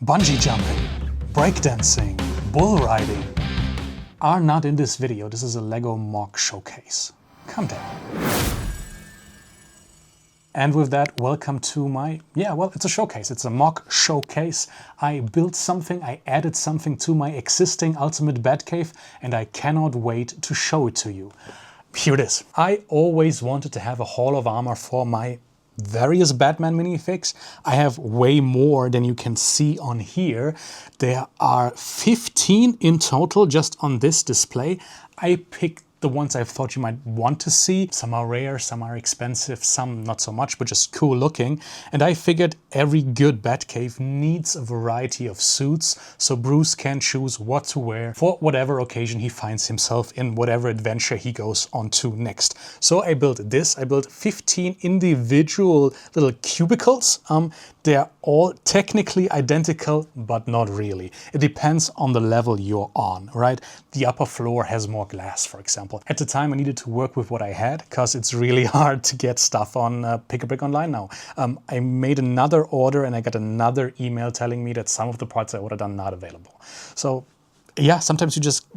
Bungee jumping, breakdancing, bull riding are not in this video. This is a LEGO mock showcase. Calm down. And with that, welcome to my, it's a showcase. It's a mock showcase. I built something, I added something to my existing Ultimate Batcave, and I cannot wait to show it to you. Here it is. I always wanted to have a Hall of Armor for my various Batman minifigs. I have way more than you can see on here. There are 15 in total just on this display. I picked the ones I thought you might want to see. Some are rare, some are expensive, some not so much, but just cool looking. And I figured every good Batcave needs a variety of suits, so Bruce can choose what to wear for whatever occasion he finds himself in, whatever adventure he goes on to next. So I built this. I built 15 individual little cubicles. They're all technically identical, but not really. It depends on the level you're on, right? The upper floor has more glass, for example. At the time, I needed to work with what I had because it's really hard to get stuff on Pick-a-Brick online now. I made another order and I got another email telling me that some of the parts I ordered are not available. So yeah, sometimes you just,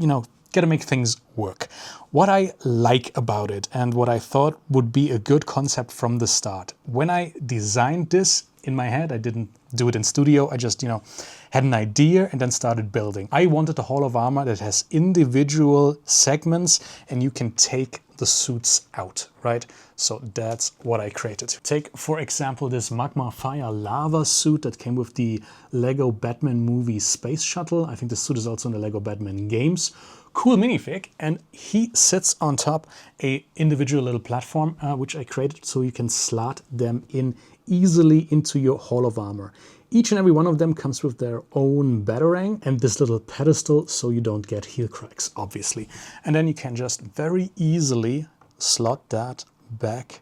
gotta make things work. What I like about it and what I thought would be a good concept from the start. When I designed this in my head, I didn't do it in studio, I just, had an idea and then started building. I wanted a Hall of Armor that has individual segments and you can take the suits out, right? So that's what I created. Take, for example, this Magma Fire Lava suit that came with the LEGO Batman movie Space Shuttle. I think the suit is also in the LEGO Batman games. Cool minifig, and he sits on top a individual little platform which I created so you can slot them in easily into your Hall of Armor. Each and every one of them comes with their own batarang and this little pedestal so you don't get heel cracks, obviously. And then you can just very easily slot that back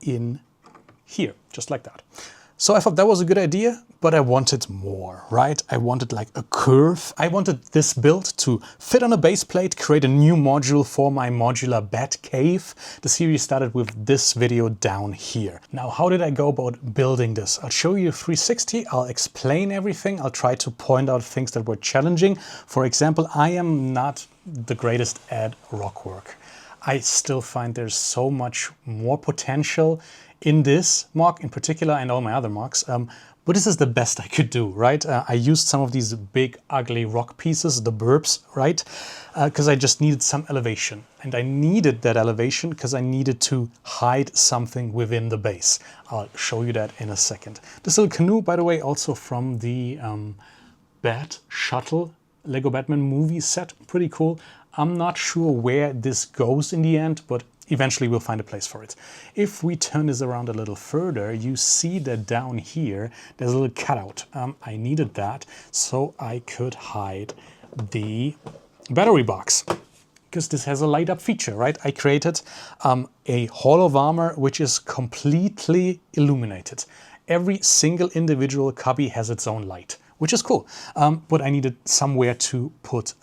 in here, just like that. So I thought that was a good idea, but I wanted more, right? I wanted like a curve. I wanted this build to fit on a base plate, create a new module for my modular Batcave. The series started with this video down here. Now, how did I go about building this? I'll show you 360, I'll explain everything, I'll try to point out things that were challenging. For example, I am not the greatest at rockwork. I still find there's so much more potential in this mock in particular and all my other mocks, but this is the best I could do, right? I used some of these big ugly rock pieces, the burbs, right? Because I just needed some elevation, and I needed that elevation because I needed to hide something within the base. I'll show you that in a second. This little canoe, by the way, also from the Bat Shuttle LEGO Batman movie set, pretty cool. I'm not sure where this goes in the end, but eventually we'll find a place for it. If we turn this around a little further, you see that down here, there's a little cutout. I needed that so I could hide the battery box, because this has a light up feature, right? I created a Hall of Armor which is completely illuminated. Every single individual cubby has its own light, which is cool, but I needed somewhere to put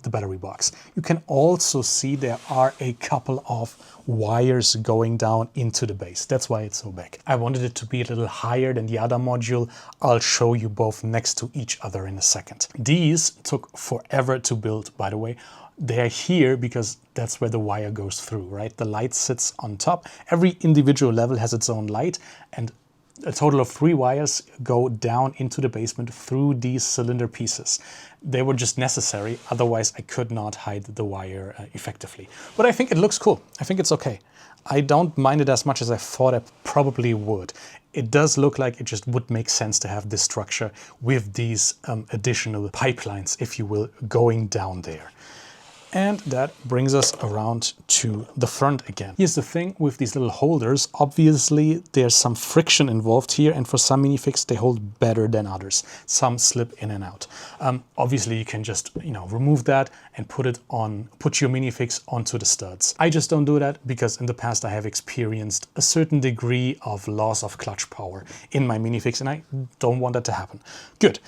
the battery box. You can also see there are a couple of wires going down into the base. That's why it's so big. I wanted it to be a little higher than the other module. I'll show you both next to each other in a second. These took forever to build, by the way. They're here because that's where the wire goes through, right? The light sits on top. Every individual level has its own light, and a total of 3 wires go down into the basement through these cylinder pieces. They were just necessary, otherwise I could not hide the wire effectively. But I think it looks cool. I think it's okay. I don't mind it as much as I thought I probably would. It does look like it just would make sense to have this structure with these additional pipelines, if you will, going down there. And that brings us around to the front again. Here's the thing with these little holders. Obviously, there's some friction involved here, and for some minifigs, they hold better than others. Some slip in and out. Obviously, you can just, remove that and put your minifigs onto the studs. I just don't do that because in the past I have experienced a certain degree of loss of clutch power in my minifigs, and I don't want that to happen. Good.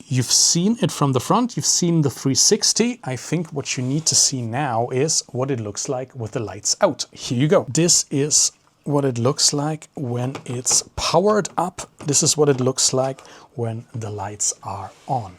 You've seen it from the front, you've seen the 360. I think what you need to see now is what it looks like with the lights out. Here you go. This is what it looks like when it's powered up. This is what it looks like when the lights are on.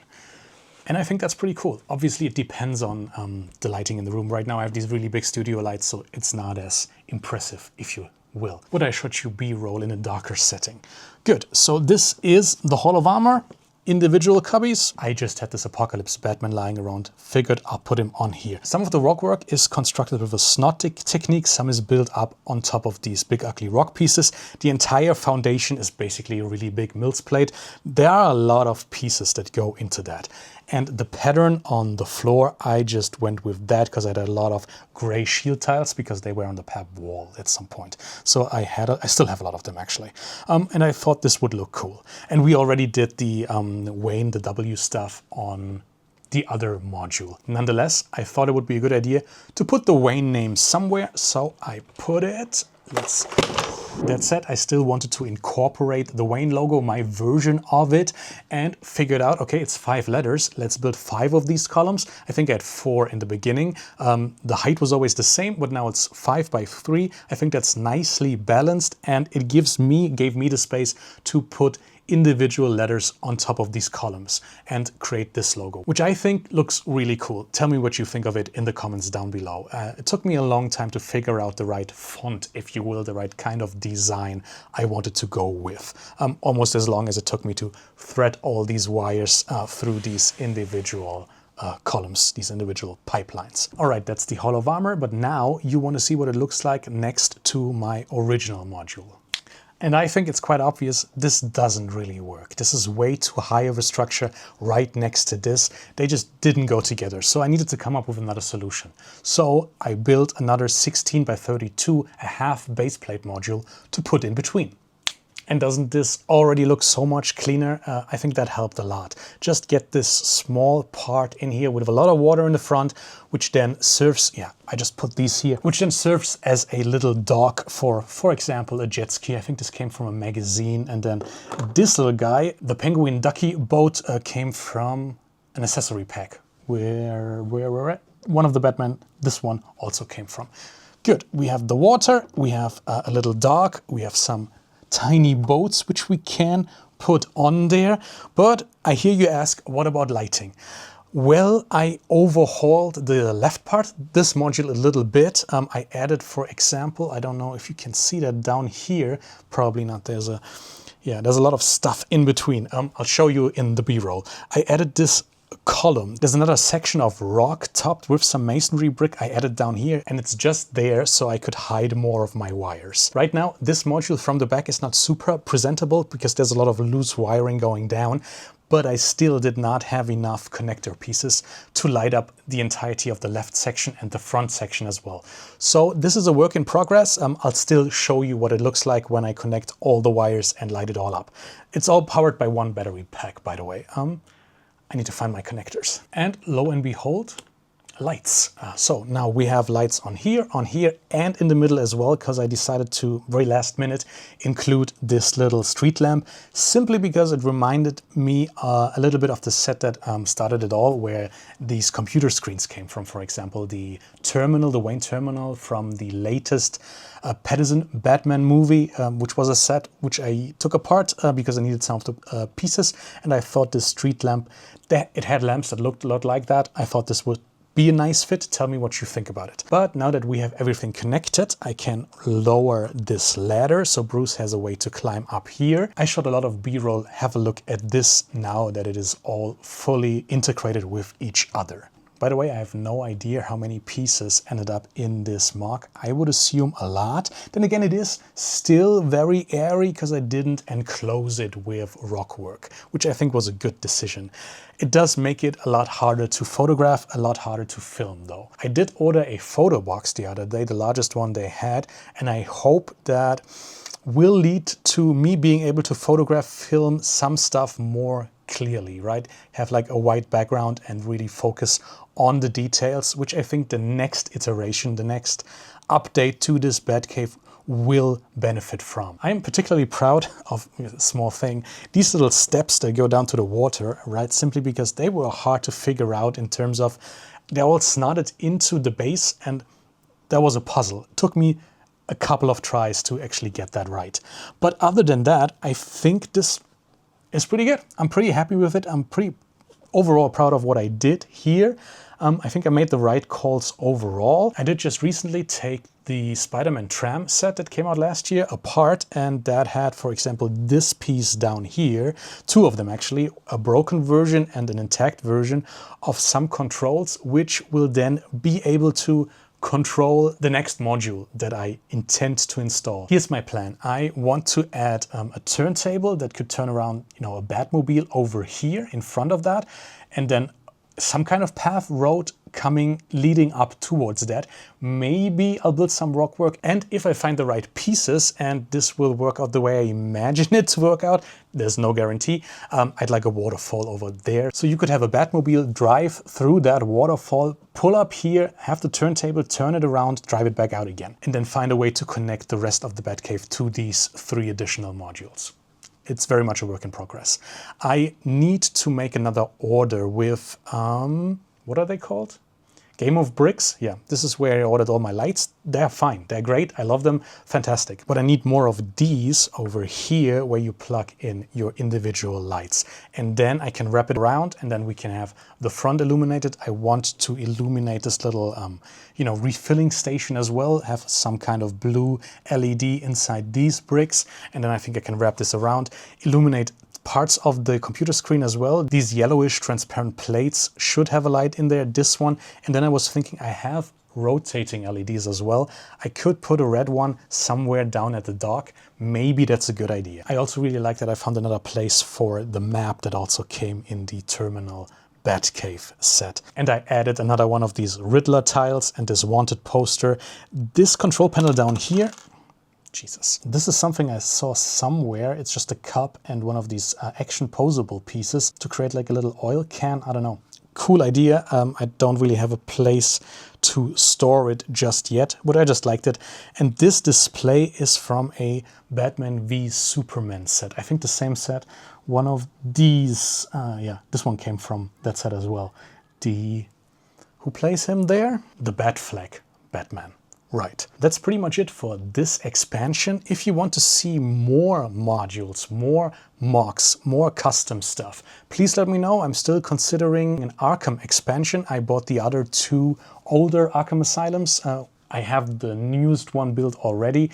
And I think that's pretty cool. Obviously, it depends on the lighting in the room. Right now, I have these really big studio lights, so it's not as impressive, if you will. Would I shot you B-roll in a darker setting? Good, so this is the Hall of Armor. Individual cubbies. I just had this Apocalypse Batman lying around, figured I'll put him on here. Some of the rockwork is constructed with a snot technique, some is built up on top of these big ugly rock pieces. The entire foundation is basically a really big Mills plate. There are a lot of pieces that go into that. And the pattern on the floor, I just went with that because I had a lot of gray shield tiles because they were on the pab wall at some point. So I still have a lot of them actually. And I thought this would look cool. And we already did the Wayne, the W stuff on the other module. Nonetheless, I thought it would be a good idea to put the Wayne name somewhere. So I put it, that said, I still wanted to incorporate the Wayne logo, my version of it, and figured out, okay, it's 5 letters. Let's build 5 of these columns. I think I had 4 in the beginning. The height was always the same, but now it's 5 by 3. I think that's nicely balanced, and it gave me the space to put individual letters on top of these columns and create this logo, which I think looks really cool. Tell me what you think of it in the comments down below. It took me a long time to figure out the right font, if you will, the right kind of design I wanted to go with. Almost as long as it took me to thread all these wires through these individual columns, these individual pipelines. All right, that's the Hall of Armor, but now you want to see what it looks like next to my original module. And I think it's quite obvious this doesn't really work. This is way too high of a structure right next to this. They just didn't go together. So I needed to come up with another solution. So I built another 16 by 32, a half base plate module to put in between. And doesn't this already look so much cleaner? I think that helped a lot. Just get this small part in here with a lot of water in the front, which then serves, yeah, I just put these here, which then serves as a little dock for example, a jet ski. I think this came from a magazine. And then this little guy, the Penguin Ducky boat, came from an accessory pack. Where we're at? One of the Batman, this one also came from. Good, we have the water, we have a little dock, we have some tiny boats which we can put on there. But I hear you ask, what about lighting? Well, I overhauled the left part, this module a little bit. I added, for example, I don't know if you can see that down here, probably not, there's a lot of stuff in between. I'll show you in the B-roll. I added this column. There's another section of rock topped with some masonry brick I added down here, and it's just there so I could hide more of my wires. Right now, this module from the back is not super presentable because there's a lot of loose wiring going down, but I still did not have enough connector pieces to light up the entirety of the left section and the front section as well. So this is a work in progress. I'll still show you what it looks like when I connect all the wires and light it all up. It's all powered by one battery pack, by the way. I need to find my connectors. And lo and behold, lights. So now we have lights on here, and in the middle as well, because I decided to, very last minute, include this little street lamp, simply because it reminded me a little bit of the set that started it all, where these computer screens came from. For example, the terminal, the Wayne terminal from the latest Pattinson Batman movie, which was a set which I took apart because I needed some of the pieces, and I thought this street lamp, it had lamps that looked a lot like that. I thought this would be a nice fit. Tell me what you think about it. But now that we have everything connected, I can lower this ladder so Bruce has a way to climb up here. I shot a lot of B-roll. Have a look at this now that it is all fully integrated with each other. By the way, I have no idea how many pieces ended up in this mock. I would assume a lot. Then again, it is still very airy because I didn't enclose it with rockwork, which I think was a good decision. It does make it a lot harder to photograph, a lot harder to film though. I did order a photo box the other day, the largest one they had, and I hope that will lead to me being able to photograph, film some stuff more clearly, right? Have like a white background and really focus on the details, which I think the next iteration, the next update to this Batcave will benefit from. I am particularly proud of a small thing, these little steps that go down to the water, right? Simply because they were hard to figure out in terms of, they're all snotted into the base, and that was a puzzle. It took me a couple of tries to actually get that right. But other than that, I think this is pretty good. I'm pretty happy with it. I'm pretty overall proud of what I did here. I think I made the right calls overall. I did just recently take the Spider-Man tram set that came out last year apart, and that had, for example, this piece down here, two of them actually, a broken version and an intact version of some controls, which will then be able to control the next module that I intend to install. Here's my plan. I want to add a turntable that could turn around, you know, a Batmobile over here in front of that, and then some kind of path road leading up towards that. Maybe I'll build some rockwork, and if I find the right pieces and this will work out the way I imagine it to work out, there's no guarantee, I'd like a waterfall over there. So you could have a Batmobile drive through that waterfall, pull up here, have the turntable, turn it around, drive it back out again, and then find a way to connect the rest of the Batcave to these 3 additional modules. It's very much a work in progress. I need to make another order with, what are they called? Game of Bricks. Yeah, this is where I ordered all my lights. They're fine, they're great, I love them, fantastic. But I need more of these over here where you plug in your individual lights. And then I can wrap it around, and then we can have the front illuminated. I want to illuminate this little, you know, refilling station as well, have some kind of blue LED inside these bricks. And then I think I can wrap this around, illuminate parts of the computer screen as well. These yellowish transparent plates should have a light in there, this one. And then I was thinking I have rotating LEDs as well. I could put a red one somewhere down at the dock. Maybe that's a good idea. I also really like that I found another place for the map that also came in the Terminal Batcave set. And I added another one of these Riddler tiles and this wanted poster. This control panel down here, Jesus. This is something I saw somewhere. It's just a cup and one of these action posable pieces to create like a little oil can. I don't know. Cool idea. I don't really have a place to store it just yet, but I just liked it. And this display is from a Batman v Superman set. I think the same set. One of these, yeah, this one came from that set as well. Who plays him there? The Bat Flag Batman. Right, that's pretty much it for this expansion. If you want to see more modules, more mocks, more custom stuff, please let me know. I'm still considering an Arkham expansion. I bought the other 2 older Arkham Asylums. I have the newest one built already,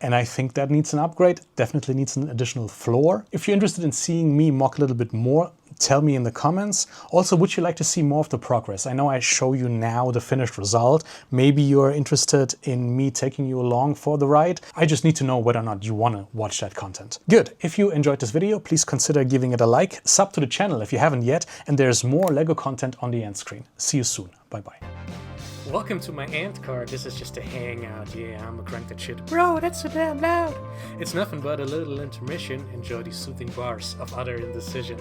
and I think that needs an upgrade. Definitely needs an additional floor. If you're interested in seeing me mock a little bit more, tell me in the comments. Also, would you like to see more of the progress? I know I show you now the finished result. Maybe you're interested in me taking you along for the ride. I just need to know whether or not you want to watch that content. Good. If you enjoyed this video, please consider giving it a like. Sub to the channel if you haven't yet. And there's more LEGO content on the end screen. See you soon. Bye-bye. Welcome to my ant car. This is just a hangout. Yeah, I'm a crank that shit. Bro, that's so damn loud. It's nothing but a little intermission. Enjoy these soothing bars of utter indecision.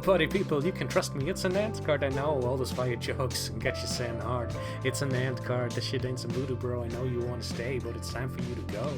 Buddy people, you can trust me. It's an ant card. I know all those fire jokes and get you saying hard. It's an ant card. This shit ain't some voodoo, bro. I know you want to stay, but it's time for you to go.